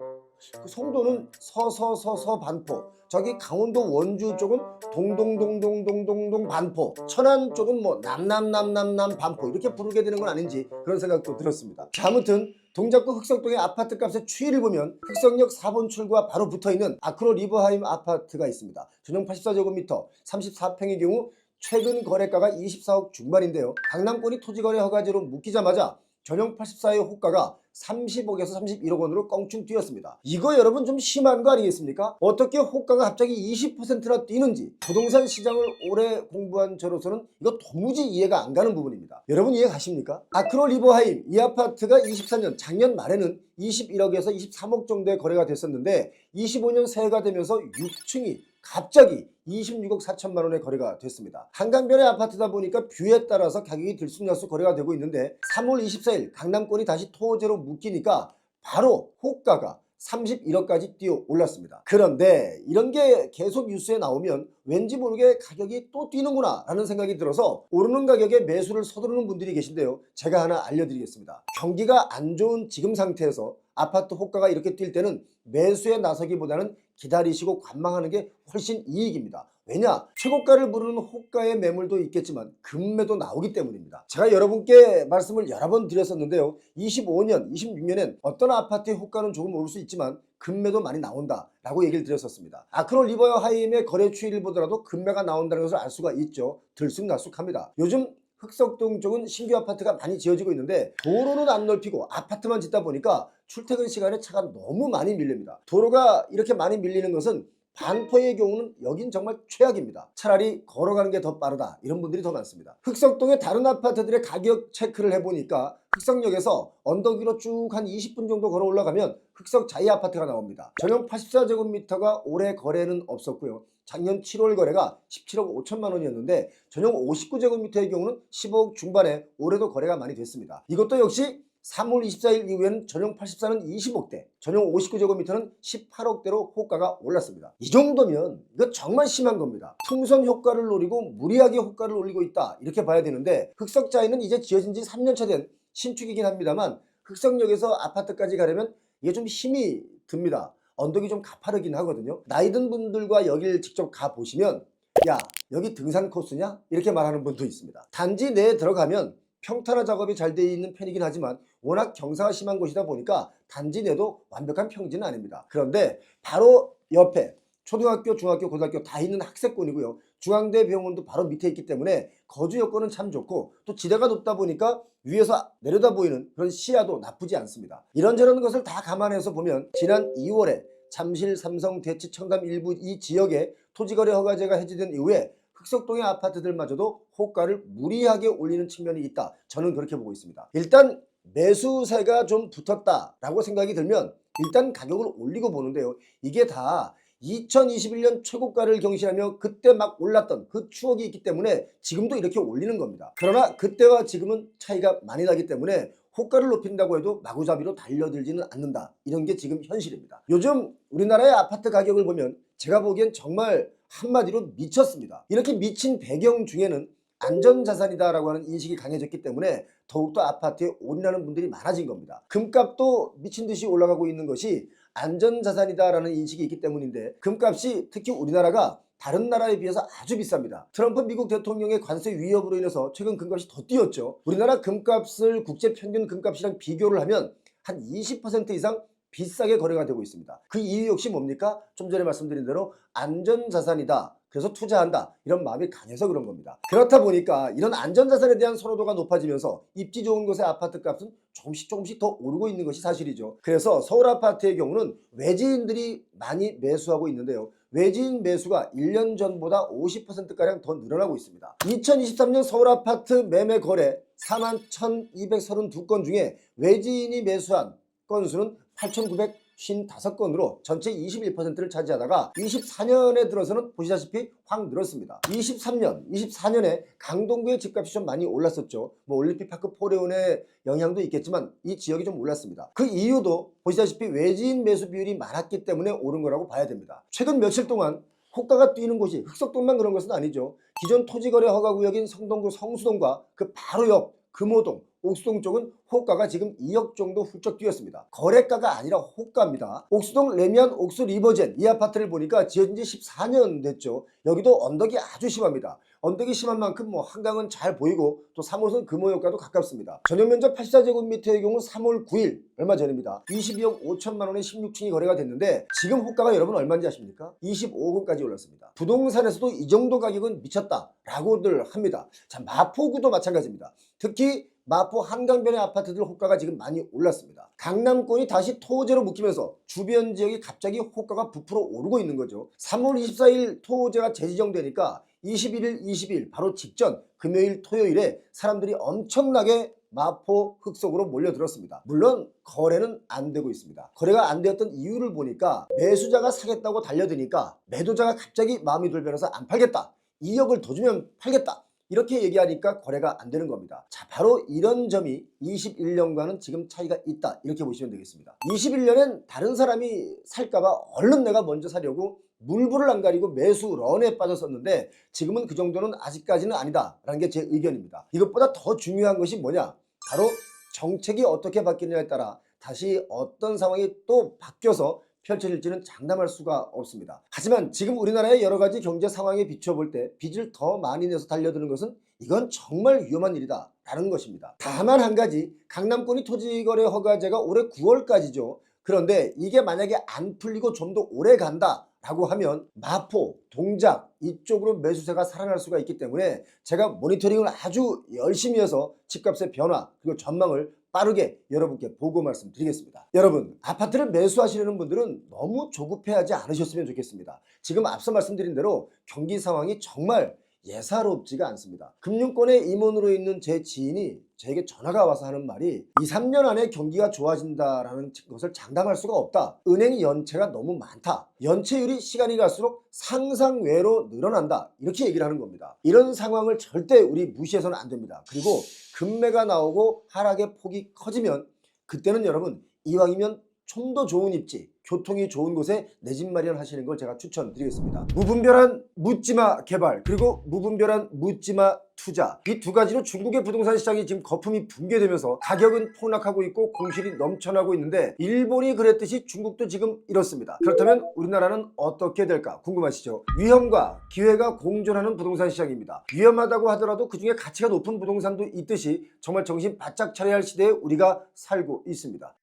그 송도는 서서서서 반포, 저기 강원도 원주 쪽은 동동동동동동동 반포, 천안 쪽은 뭐 남남남남남 반포 이렇게 부르게 되는 건 아닌지 그런 생각도 들었습니다. 자, 아무튼 동작구 흑석동의 아파트 값의 추이를 보면 흑석역 4번 출구와 바로 붙어있는 아크로 리버하임 아파트가 있습니다. 전용 84제곱미터 34평의 경우 최근 거래가가 24억 중반인데요. 강남권이 토지거래 허가제로 묶이자마자 전용 84의 호가가 30억에서 31억 원으로 껑충 뛰었습니다. 이거 여러분 좀 심한 거 아니겠습니까? 어떻게 호가가 갑자기 20%나 뛰는지 부동산 시장을 오래 공부한 저로서는 이거 도무지 이해가 안 가는 부분입니다. 여러분 이해 가십니까? 아크로 리버하임 이 아파트가 24년 작년 말에는 21억에서 23억 정도의 거래가 됐었는데 25년 새해가 되면서 6층이 갑자기 26억 4천만 원의 거래가 됐습니다. 한강변의 아파트다 보니까 뷰에 따라서 가격이 들쑥날쑥 거래가 되고 있는데 3월 24일 강남권이 다시 토지로 묶이니까 바로 호가가 31억까지 뛰어 올랐습니다. 그런데 이런 게 계속 뉴스에 나오면 왠지 모르게 가격이 또 뛰는구나 라는 생각이 들어서 오르는 가격에 매수를 서두르는 분들이 계신데요, 제가 하나 알려드리겠습니다. 경기가 안 좋은 지금 상태에서 아파트 호가가 이렇게 뛸 때는 매수에 나서기보다는 기다리시고 관망하는 게 훨씬 이익입니다. 왜냐? 최고가를 부르는 호가의 매물도 있겠지만 급매도 나오기 때문입니다. 제가 여러분께 말씀을 여러 번 드렸었는데요, 25년, 26년엔 어떤 아파트의 호가는 조금 오를 수 있지만 급매도 많이 나온다 라고 얘기를 드렸었습니다. 아크로 리버하임의 거래 추이를 보더라도 급매가 나온다는 것을 알 수가 있죠. 들쑥날쑥합니다. 요즘 흑석동 쪽은 신규 아파트가 많이 지어지고 있는데 도로는 안 넓히고 아파트만 짓다 보니까 출퇴근 시간에 차가 너무 많이 밀립니다. 도로가 이렇게 많이 밀리는 것은 반포의 경우는 여긴 정말 최악입니다. 차라리 걸어가는 게 더 빠르다 이런 분들이 더 많습니다. 흑석동의 다른 아파트들의 가격 체크를 해보니까 흑석역에서 언덕 위로 쭉 한 20분 정도 걸어 올라가면 흑석 자이 아파트가 나옵니다. 전용 84제곱미터가 올해 거래는 없었고요, 작년 7월 거래가 17억 5천만 원이었는데 전용 59제곱미터의 경우는 15억 중반에 올해도 거래가 많이 됐습니다. 이것도 역시 3월 24일 이후에는 전용 84는 20억대, 전용 59제곱미터는 18억대로 호가가 올랐습니다. 이 정도면 이거 정말 심한 겁니다. 풍선 효과를 노리고 무리하게 호가를 올리고 있다 이렇게 봐야 되는데, 흑석자이는 이제 지어진 지 3년차 된 신축이긴 합니다만 흑석역에서 아파트까지 가려면 이게 좀 힘이 듭니다. 언덕이 좀 가파르긴 하거든요. 나이 든 분들과 여길 직접 가보시면 야, 여기 등산 코스냐? 이렇게 말하는 분도 있습니다. 단지 내에 들어가면 평탄화 작업이 잘 돼 있는 편이긴 하지만 워낙 경사가 심한 곳이다 보니까 단지 내도 완벽한 평지는 아닙니다. 그런데 바로 옆에 초등학교, 중학교, 고등학교 다 있는 학생권이고요. 중앙대 병원도 바로 밑에 있기 때문에 거주 여건은 참 좋고 또 지대가 높다 보니까 위에서 내려다 보이는 그런 시야도 나쁘지 않습니다. 이런저런 것을 다 감안해서 보면 지난 2월에 잠실, 삼성, 대치, 청담 일부 이 지역에 토지거래 허가제가 해제된 이후에 흑석동의 아파트들마저도 호가를 무리하게 올리는 측면이 있다. 저는 그렇게 보고 있습니다. 일단 매수세가 좀 붙었다라고 생각이 들면 일단 가격을 올리고 보는데요. 이게 다 2021년 최고가를 경신하며 그때 막 올랐던 그 추억이 있기 때문에 지금도 이렇게 올리는 겁니다. 그러나 그때와 지금은 차이가 많이 나기 때문에 호가를 높인다고 해도 마구잡이로 달려들지는 않는다. 이런 게 지금 현실입니다. 요즘 우리나라의 아파트 가격을 보면 제가 보기엔 정말 한마디로 미쳤습니다. 이렇게 미친 배경 중에는 안전자산이다라고 하는 인식이 강해졌기 때문에 더욱더 아파트에 올인하는 분들이 많아진 겁니다. 금값도 미친 듯이 올라가고 있는 것이 안전자산이다라는 인식이 있기 때문인데 금값이 특히 우리나라가 다른 나라에 비해서 아주 비쌉니다. 트럼프 미국 대통령의 관세 위협으로 인해서 최근 금값이 더 뛰었죠. 우리나라 금값을 국제 평균 금값이랑 비교를 하면 한 20% 이상 비싸게 거래가 되고 있습니다. 그 이유 역시 뭡니까? 좀 전에 말씀드린 대로 안전자산이다. 그래서 투자한다. 이런 마음이 강해서 그런 겁니다. 그렇다 보니까 이런 안전자산에 대한 선호도가 높아지면서 입지 좋은 곳의 아파트 값은 조금씩 더 오르고 있는 것이 사실이죠. 그래서 서울 아파트의 경우는 외지인들이 많이 매수하고 있는데요. 외지인 매수가 1년 전보다 50%가량 더 늘어나고 있습니다. 2023년 서울 아파트 매매 거래 41,232건 중에 외지인이 매수한 건수는 8,955건으로 전체 21%를 차지하다가 24년에 들어서는 보시다시피 확 늘었습니다. 24년에 강동구의 집값이 좀 많이 올랐었죠. 뭐 올림픽파크 포레온의 영향도 있겠지만 이 지역이 좀 올랐습니다. 그 이유도 보시다시피 외지인 매수 비율이 많았기 때문에 오른 거라고 봐야 됩니다. 최근 며칠 동안 호가가 뛰는 곳이 흑석동만 그런 것은 아니죠. 기존 토지거래 허가구역인 성동구 성수동과 그 바로 옆 금호동, 옥수동 쪽은 호가가 지금 2억 정도 훌쩍 뛰었습니다. 거래가가 아니라 호가입니다. 옥수동 레미안 옥수 리버젠 이 아파트를 보니까 지어진 지 14년 됐죠. 여기도 언덕이 아주 심합니다. 언덕이 심한 만큼 뭐 한강은 잘 보이고 또 3호선 금호역과도 가깝습니다. 전용 면적 84제곱미터의 경우 3월 9일 얼마 전입니다. 22억 5천만 원에 16층이 거래가 됐는데 지금 호가가 여러분 얼마인지 아십니까? 25억원까지 올랐습니다. 부동산에서도 이 정도 가격은 미쳤다라고들 합니다. 자, 마포구도 마찬가지입니다. 특히 마포 한강변의 아파트들 호가가 지금 많이 올랐습니다. 강남권이 다시 토호제로 묶이면서 주변 지역이 갑자기 호가가 부풀어 오르고 있는 거죠. 3월 24일 토호제가 재지정되니까 21일, 20일 바로 직전 금요일, 토요일에 사람들이 엄청나게 마포 흑석으로 몰려들었습니다. 물론 거래는 안 되고 있습니다. 거래가 안 되었던 이유를 보니까 매수자가 사겠다고 달려드니까 매도자가 갑자기 마음이 돌변해서 안 팔겠다. 2억을 더 주면 팔겠다. 이렇게 얘기하니까 거래가 안 되는 겁니다. 자, 바로 이런 점이 21년과는 지금 차이가 있다. 이렇게 보시면 되겠습니다. 21년엔 다른 사람이 살까봐 얼른 내가 먼저 사려고 물불을 안 가리고 매수 런에 빠졌었는데 지금은 그 정도는 아직까지는 아니다라는 게 제 의견입니다. 이것보다 더 중요한 것이 뭐냐? 바로 정책이 어떻게 바뀌느냐에 따라 다시 어떤 상황이 또 바뀌어서 펼쳐질지는 장담할 수가 없습니다. 하지만 지금 우리나라의 여러 가지 경제 상황에 비춰볼 때 빚을 더 많이 내서 달려드는 것은 이건 정말 위험한 일이다 라는 것입니다. 다만 한 가지, 강남권이 토지거래 허가제가 올해 9월까지죠. 그런데 이게 만약에 안 풀리고 좀 더 오래 간다 라고 하면 마포, 동작 이쪽으로 매수세가 살아날 수가 있기 때문에 제가 모니터링을 아주 열심히 해서 집값의 변화 그리고 전망을 빠르게 여러분께 보고 말씀드리겠습니다. 여러분, 아파트를 매수하시려는 분들은 너무 조급해하지 않으셨으면 좋겠습니다. 지금 앞서 말씀드린 대로 경기 상황이 정말 예사롭지가 않습니다. 금융권의 임원으로 있는 제 지인이 저에게 전화가 와서 하는 말이 2, 3년 안에 경기가 좋아진다라는 것을 장담할 수가 없다. 은행 연체가 너무 많다. 연체율이 시간이 갈수록 상상외로 늘어난다. 이렇게 얘기를 하는 겁니다. 이런 상황을 절대 우리 무시해서는 안 됩니다. 그리고 금매가 나오고 하락의 폭이 커지면 그때는 여러분 이왕이면 좀 더 좋은 입지 교통이 좋은 곳에 내 집 마련하시는 걸 제가 추천드리겠습니다. 무분별한 묻지마 개발 그리고 무분별한 묻지마 투자, 이 두 가지로 중국의 부동산 시장이 지금 거품이 붕괴되면서 가격은 폭락하고 있고 공실이 넘쳐나고 있는데, 일본이 그랬듯이 중국도 지금 이렇습니다. 그렇다면 우리나라는 어떻게 될까 궁금하시죠? 위험과 기회가 공존하는 부동산 시장입니다. 위험하다고 하더라도 그중에 가치가 높은 부동산도 있듯이 정말 정신 바짝 차려야 할 시대에 우리가 살고 있습니다.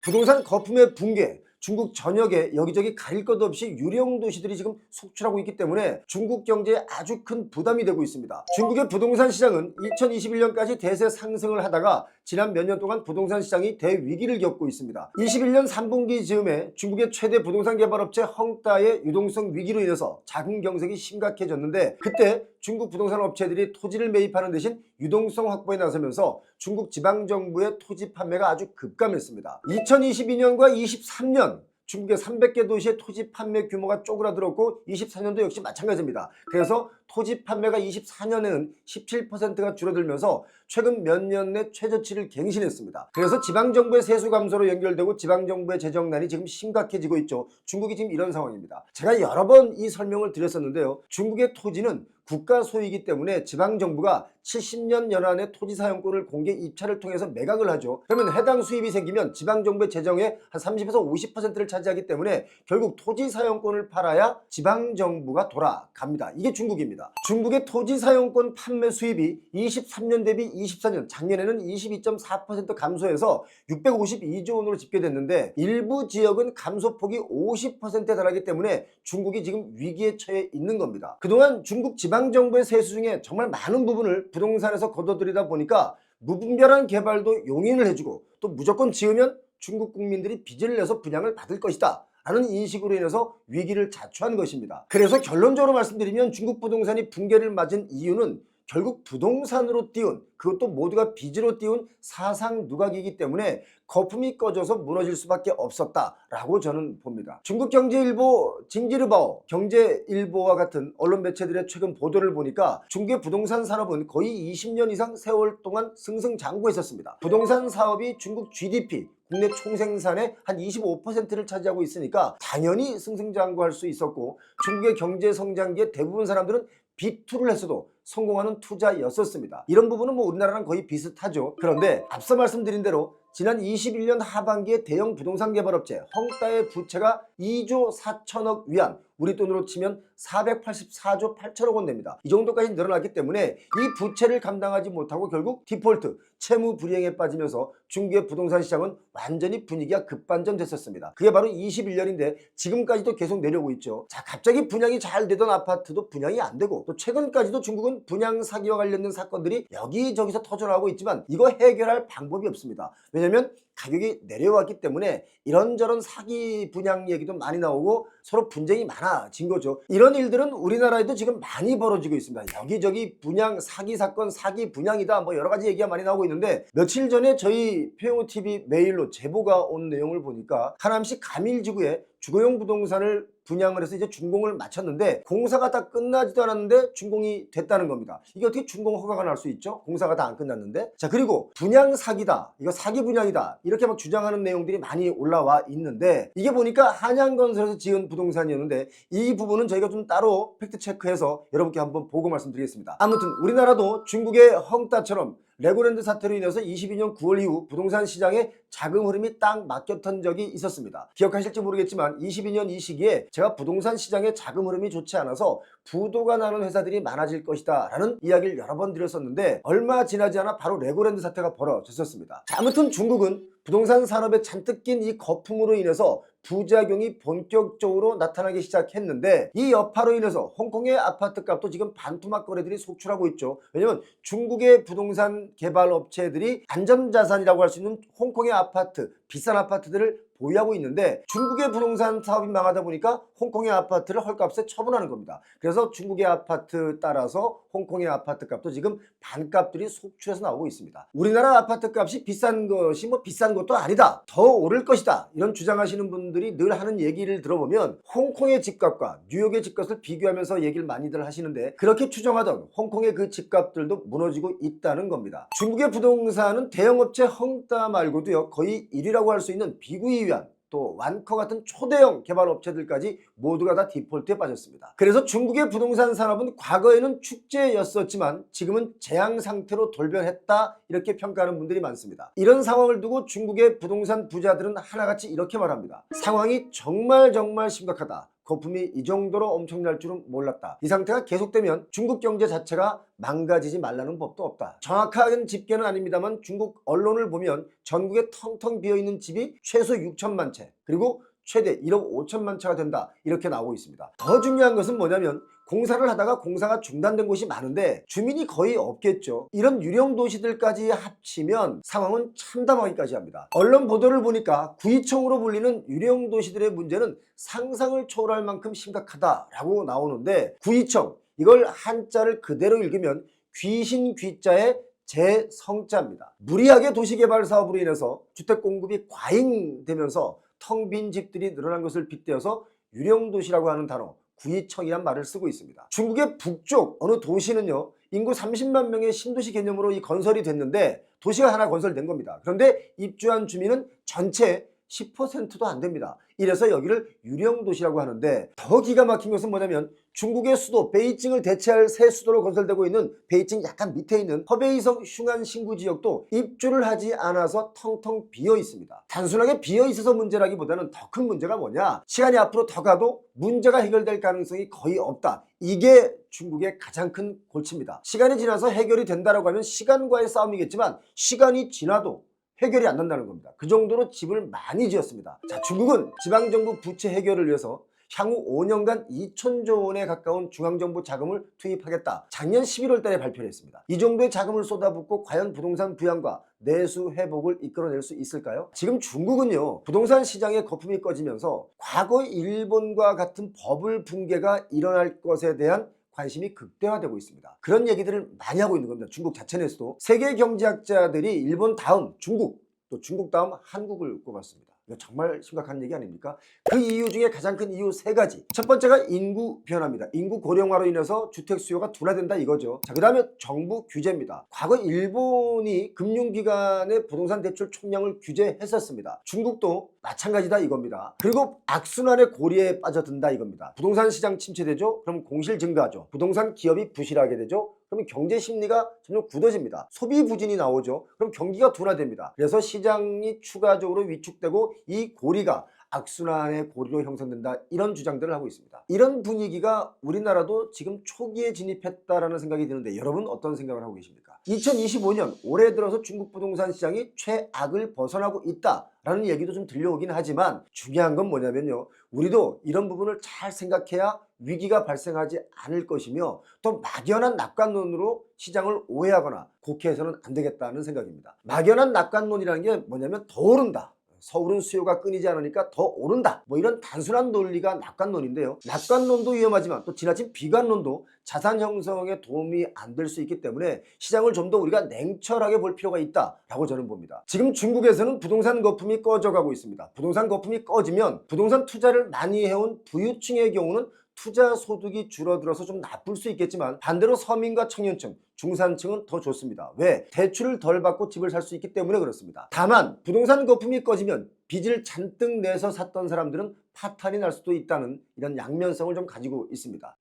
부동산 거품의 붕괴, 중국 전역에 여기저기 가릴 것 없이 유령 도시들이 지금 속출하고 있기 때문에 중국 경제에 아주 큰 부담이 되고 있습니다. 중국의 부동산 시장은 2021년까지 대세 상승을 하다가 지난 몇 년 동안 부동산 시장이 대위기를 겪고 있습니다. 21년 3분기 즈음에 중국의 최대 부동산 개발업체 헝다의 유동성 위기로 인해서 자금 경색이 심각해졌는데, 그때 중국 부동산 업체들이 토지를 매입하는 대신 유동성 확보에 나서면서 중국 지방정부의 토지 판매가 아주 급감했습니다. 2022년과 23년 중국의 300개 도시의 토지 판매 규모가 쪼그라들었고 24년도 역시 마찬가지입니다. 그래서 토지 판매가 24년에는 17%가 줄어들면서 최근 몇 년 내 최저치를 갱신했습니다. 그래서 지방정부의 세수 감소로 연결되고 지방정부의 재정난이 지금 심각해지고 있죠. 중국이 지금 이런 상황입니다. 제가 여러 번 이 설명을 드렸었는데요. 중국의 토지는 국가 소유이기 때문에 지방정부가 70년 연한의 토지 사용권을 공개 입찰을 통해서 매각을 하죠. 그러면 해당 수입이 생기면 지방정부의 재정의 한 30에서 50%를 차지하기 때문에 결국 토지 사용권을 팔아야 지방정부가 돌아갑니다. 이게 중국입니다. 중국의 토지 사용권 판매 수입이 23년 대비 24년, 작년에는 22.4% 감소해서 652조 원으로 집계됐는데, 일부 지역은 감소폭이 50%에 달하기 때문에 중국이 지금 위기에 처해 있는 겁니다. 그동안 중국 지방정부의 세수 중에 정말 많은 부분을 부동산에서 걷어들이다 보니까 무분별한 개발도 용인을 해주고, 또 무조건 지으면 중국 국민들이 빚을 내서 분양을 받을 것이다 라는 인식으로 인해서 위기를 자초한 것입니다. 그래서 결론적으로 말씀드리면 중국 부동산이 붕괴를 맞은 이유는 결국 부동산으로 띄운, 그것도 모두가 빚으로 띄운 사상 누각이기 때문에 거품이 꺼져서 무너질 수밖에 없었다라고 저는 봅니다. 중국 경제일보 징지르바오 경제일보와 같은 언론 매체들의 최근 보도를 보니까 중국의 부동산 산업은 거의 20년 이상 세월 동안 승승장구했었습니다. 부동산 사업이 중국 GDP 국내 총생산의 한 25%를 차지하고 있으니까 당연히 승승장구할 수 있었고, 중국의 경제 성장기에 대부분 사람들은 B2를 했어도 성공하는 투자였었습니다. 이런 부분은 뭐 우리나라랑 거의 비슷하죠. 그런데 앞서 말씀드린 대로 지난 21년 하반기에 대형 부동산 개발업체 헝다의 부채가 2조 4천억 위안, 우리 돈으로 치면 484조 8천억 원 됩니다. 이 정도까지 늘어났기 때문에 이 부채를 감당하지 못하고 결국 디폴트, 채무 불이행에 빠지면서 중국의 부동산 시장은 완전히 분위기가 급반전됐었습니다. 그게 바로 21년인데 지금까지도 계속 내려오고 있죠. 자, 갑자기 분양이 잘 되던 아파트도 분양이 안 되고, 또 최근까지도 중국은 분양 사기와 관련된 사건들이 여기저기서 터져나오고 있지만 이거 해결할 방법이 없습니다. 왜냐면 가격이 내려왔기 때문에 이런저런 사기 분양 얘기도 많이 나오고 서로 분쟁이 많아진 거죠. 이런 일들은 우리나라에도 지금 많이 벌어지고 있습니다. 여기저기 분양 사기 사건, 사기 분양이다 뭐 여러 가지 얘기가 많이 나오고 있는데, 며칠 전에 저희 표용TV 메일로 제보가 온 내용을 보니까 하남시 가밀지구에 주거용 부동산을 분양을 해서 이제 준공을 마쳤는데 공사가 다 끝나지도 않았는데 준공이 됐다는 겁니다. 이게 어떻게 준공 허가가 날 수 있죠? 공사가 다 안 끝났는데. 자, 그리고 분양 사기다, 이거 사기 분양이다, 이렇게 막 주장하는 내용들이 많이 올라와 있는데, 이게 보니까 한양건설에서 지은 부동산이었는데 이 부분은 저희가 좀 따로 팩트 체크해서 여러분께 한번 보고 말씀드리겠습니다. 아무튼 우리나라도 중국의 헝다처럼 레고랜드 사태로 인해서 22년 9월 이후 부동산 시장에 자금 흐름이 딱 막혔던 적이 있었습니다. 기억하실지 모르겠지만 22년 이 시기에 제가 부동산 시장에 자금 흐름이 좋지 않아서 부도가 나는 회사들이 많아질 것이다 라는 이야기를 여러 번 드렸었는데, 얼마 지나지 않아 바로 레고랜드 사태가 벌어졌었습니다. 자, 아무튼 중국은 부동산 산업에 잔뜩 낀 이 거품으로 인해서 부작용이 본격적으로 나타나기 시작했는데, 이 여파로 인해서 홍콩의 아파트 값도 지금 반토막 거래들이 속출하고 있죠. 왜냐면 중국의 부동산 개발 업체들이 안전자산이라고 할 수 있는 홍콩의 아파트, 비싼 아파트들을 보유하고 있는데 중국의 부동산 사업이 망하다 보니까 홍콩의 아파트를 헐값에 처분하는 겁니다. 그래서 중국의 아파트 따라서 홍콩의 아파트 값도 지금 반값들이 속출해서 나오고 있습니다. 우리나라 아파트 값이 비싼 것이 뭐 비싼 것도 아니다, 더 오를 것이다, 이런 주장하시는 분들이 늘 하는 얘기를 들어보면 홍콩의 집값과 뉴욕의 집값을 비교하면서 얘기를 많이들 하시는데, 그렇게 추정하던 홍콩의 그 집값들도 무너지고 있다는 겁니다. 중국의 부동산은 대형업체 헝다 말고도요 거의 1위라고 할 수 있는 비구이 위안, 또 완커 같은 초대형 개발 업체들까지 모두가 다 디폴트에 빠졌습니다. 그래서 중국의 부동산 산업은 과거에는 축제였었지만 지금은 재앙 상태로 돌변했다, 이렇게 평가하는 분들이 많습니다. 이런 상황을 두고 중국의 부동산 부자들은 하나같이 이렇게 말합니다. 상황이 정말 심각하다. 거품이 이 정도로 엄청날 줄은 몰랐다. 이 상태가 계속되면 중국 경제 자체가 망가지지 말라는 법도 없다. 정확한 집계는 아닙니다만 중국 언론을 보면 전국에 텅텅 비어있는 집이 최소 6천만 채, 그리고 최대 1억 5천만 채가 된다, 이렇게 나오고 있습니다. 더 중요한 것은 뭐냐면 공사를 하다가 공사가 중단된 곳이 많은데 주민이 거의 없겠죠. 이런 유령 도시들까지 합치면 상황은 참담하기까지 합니다. 언론 보도를 보니까 구이청으로 불리는 유령 도시들의 문제는 상상을 초월할 만큼 심각하다라고 나오는데, 구이청, 이걸 한자를 그대로 읽으면 귀신 귀자에 재성자입니다. 무리하게 도시개발 사업으로 인해서 주택 공급이 과잉되면서 텅 빈 집들이 늘어난 것을 빗대어서 유령도시라고 하는 단어 구이청이란 말을 쓰고 있습니다. 중국의 북쪽 어느 도시는요, 인구 30만 명의 신도시 개념으로 이 건설이 됐는데 도시가 하나 건설된 겁니다. 그런데 입주한 주민은 전체 10%도 안 됩니다. 이래서 여기를 유령도시라고 하는데, 더 기가 막힌 것은 뭐냐면 중국의 수도 베이징을 대체할 새 수도로 건설되고 있는 베이징 약간 밑에 있는 허베이성 슝안 신구 지역도 입주를 하지 않아서 텅텅 비어 있습니다. 단순하게 비어 있어서 문제라기보다는 더 큰 문제가 뭐냐, 시간이 앞으로 더 가도 문제가 해결될 가능성이 거의 없다. 이게 중국의 가장 큰 골치입니다. 시간이 지나서 해결이 된다라고 하면 시간과의 싸움이겠지만 시간이 지나도 해결이 안 된다는 겁니다. 그 정도로 집을 많이 지었습니다. 자, 중국은 지방정부 부채 해결을 위해서 향후 5년간 2천조 원에 가까운 중앙정부 자금을 투입하겠다, 작년 11월 달에 발표를 했습니다. 이 정도의 자금을 쏟아붓고 과연 부동산 부양과 내수 회복을 이끌어낼 수 있을까요? 지금 중국은요, 부동산 시장의 거품이 꺼지면서 과거 일본과 같은 버블 붕괴가 일어날 것에 대한 관심이 극대화되고 있습니다. 그런 얘기들을 많이 하고 있는 겁니다. 중국 자체 내에서도. 세계 경제학자들이 일본 다음 중국, 또 중국 다음 한국을 꼽았습니다. 이거 정말 심각한 얘기 아닙니까? 그 이유 중에 가장 큰 이유 3가지. 첫 번째가 인구 변화입니다. 인구 고령화로 인해서 주택 수요가 둔화된다, 이거죠. 자, 그 다음에 정부 규제입니다. 과거 일본이 금융기관의 부동산 대출 총량을 규제했었습니다. 중국도 마찬가지다, 이겁니다. 그리고 악순환의 고리에 빠져든다, 이겁니다. 부동산 시장 침체되죠? 그럼 공실 증가하죠. 부동산 기업이 부실하게 되죠? 그러면 경제 심리가 점점 굳어집니다. 소비 부진이 나오죠. 그럼 경기가 둔화됩니다. 그래서 시장이 추가적으로 위축되고 이 고리가 악순환의 고리로 형성된다, 이런 주장들을 하고 있습니다. 이런 분위기가 우리나라도 지금 초기에 진입했다라는 생각이 드는데 여러분 어떤 생각을 하고 계십니까? 2025년 올해 들어서 중국 부동산 시장이 최악을 벗어나고 있다라는 얘기도 좀 들려오긴 하지만 중요한 건 뭐냐면요, 우리도 이런 부분을 잘 생각해야 위기가 발생하지 않을 것이며 또 막연한 낙관론으로 시장을 오해하거나 곡해해서는 안 되겠다는 생각입니다. 막연한 낙관론이라는 게 뭐냐면 더 오른다, 서울은 수요가 끊이지 않으니까 더 오른다, 뭐 이런 단순한 논리가 낙관론인데요, 낙관론도 위험하지만 또 지나친 비관론도 자산 형성에 도움이 안 될 수 있기 때문에 시장을 좀 더 우리가 냉철하게 볼 필요가 있다라고 저는 봅니다. 지금 중국에서는 부동산 거품이 꺼져가고 있습니다. 부동산 거품이 꺼지면 부동산 투자를 많이 해온 부유층의 경우는 투자 소득이 줄어들어서 좀 나쁠 수 있겠지만 반대로 서민과 청년층, 중산층은 더 좋습니다. 왜? 대출을 덜 받고 집을 살 수 있기 때문에 그렇습니다. 다만 부동산 거품이 꺼지면 빚을 잔뜩 내서 샀던 사람들은 파탄이 날 수도 있다는 이런 양면성을 좀 가지고 있습니다.